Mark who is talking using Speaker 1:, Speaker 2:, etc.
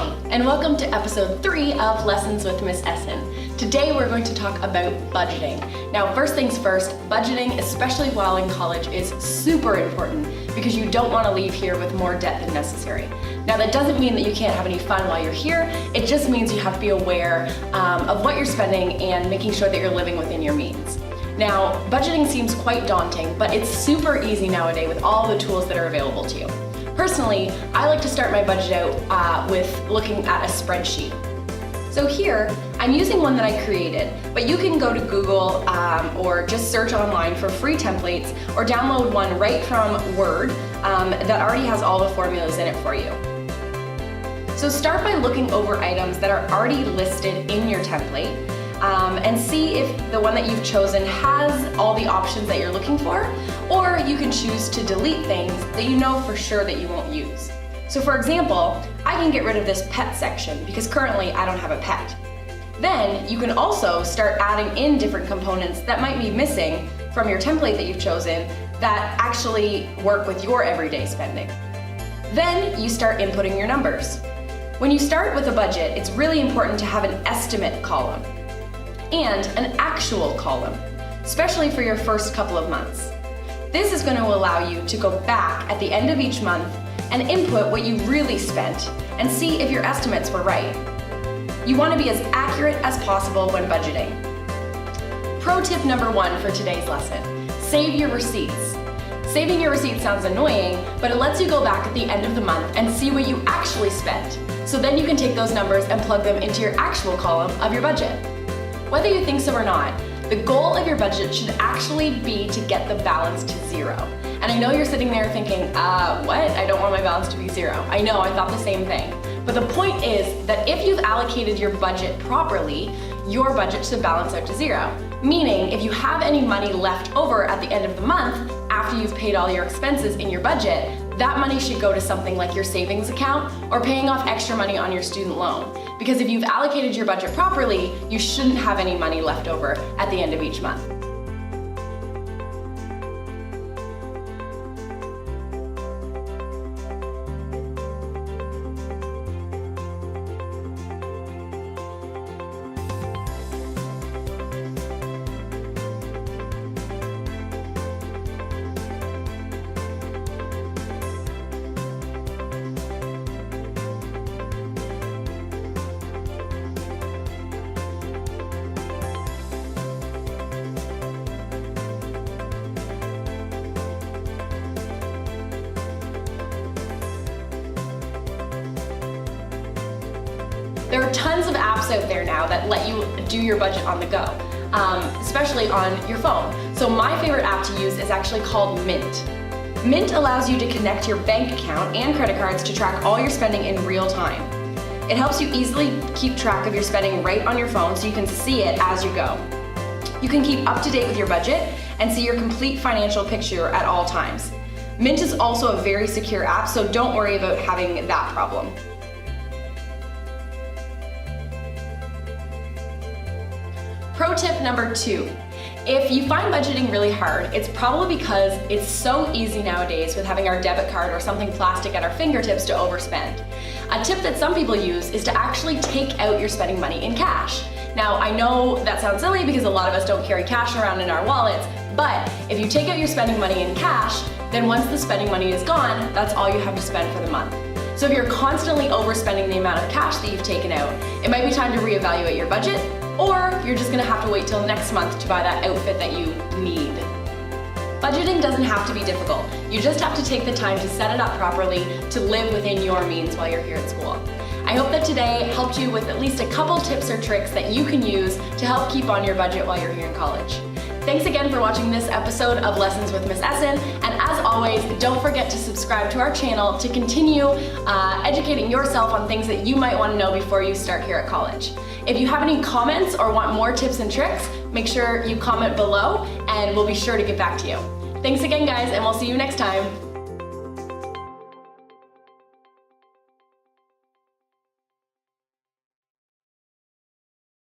Speaker 1: Hi, and welcome to episode 3 of Lessons with Miss Esson. Today we're going to talk about budgeting. Now, first things first, budgeting, especially while in college, is super important because you don't want to leave here with more debt than necessary. Now, that doesn't mean that you can't have any fun while you're here. It just means you have to be aware of what you're spending and making sure that you're living within your means. Now, budgeting seems quite daunting, but it's super easy nowadays with all the tools that are available to you. Personally, I like to start my budget out with looking at a spreadsheet. So here, I'm using one that I created, but you can go to Google or just search online for free templates or download one right from Word that already has all the formulas in it for you. So start by looking over items that are already listed in your template and see if the one that you've chosen has all the options that you're looking for, or you can choose to delete things that you know for sure that you won't use. So for example, I can get rid of this pet section because currently I don't have a pet. Then you can also start adding in different components that might be missing from your template that you've chosen that actually work with your everyday spending. Then you start inputting your numbers. When you start with a budget, it's really important to have an estimate column and an actual column, especially for your first couple of months. This is going to allow you to go back at the end of each month and input what you really spent and see if your estimates were right. You want to be as accurate as possible when budgeting. Pro tip number 1 for today's lesson: save your receipts. Saving your receipts sounds annoying, but it lets you go back at the end of the month and see what you actually spent. So then you can take those numbers and plug them into your actual column of your budget. Whether you think so or not, the goal of your budget should actually be to get the balance to 0. And I know you're sitting there thinking, what? I don't want my balance to be 0. I know, I thought the same thing. But the point is that if you've allocated your budget properly, your budget should balance out to 0. Meaning, if you have any money left over at the end of the month, after you've paid all your expenses in your budget, that money should go to something like your savings account or paying off extra money on your student loan. Because if you've allocated your budget properly, you shouldn't have any money left over at the end of each month. There are tons of apps out there now that let you do your budget on the go, especially on your phone. So my favorite app to use is actually called Mint. Mint allows you to connect your bank account and credit cards to track all your spending in real time. It helps you easily keep track of your spending right on your phone so you can see it as you go. You can keep up to date with your budget and see your complete financial picture at all times. Mint is also a very secure app, so don't worry about having that problem. Pro tip number 2. If you find budgeting really hard, it's probably because it's so easy nowadays with having our debit card or something plastic at our fingertips to overspend. A tip that some people use is to actually take out your spending money in cash. Now, I know that sounds silly because a lot of us don't carry cash around in our wallets, but if you take out your spending money in cash, then once the spending money is gone, that's all you have to spend for the month. So if you're constantly overspending the amount of cash that you've taken out, it might be time to reevaluate your budget, or you're just gonna have to wait till next month to buy that outfit that you need. Budgeting doesn't have to be difficult. You just have to take the time to set it up properly to live within your means while you're here at school. I hope that today helped you with at least a couple tips or tricks that you can use to help keep on your budget while you're here in college. Thanks again for watching this episode of Lessons with Miss Esson, and as always, don't forget to subscribe to our channel to continue educating yourself on things that you might want to know before you start here at college. If you have any comments or want more tips and tricks, make sure you comment below and we'll be sure to get back to you. Thanks again, guys, and we'll see you next time.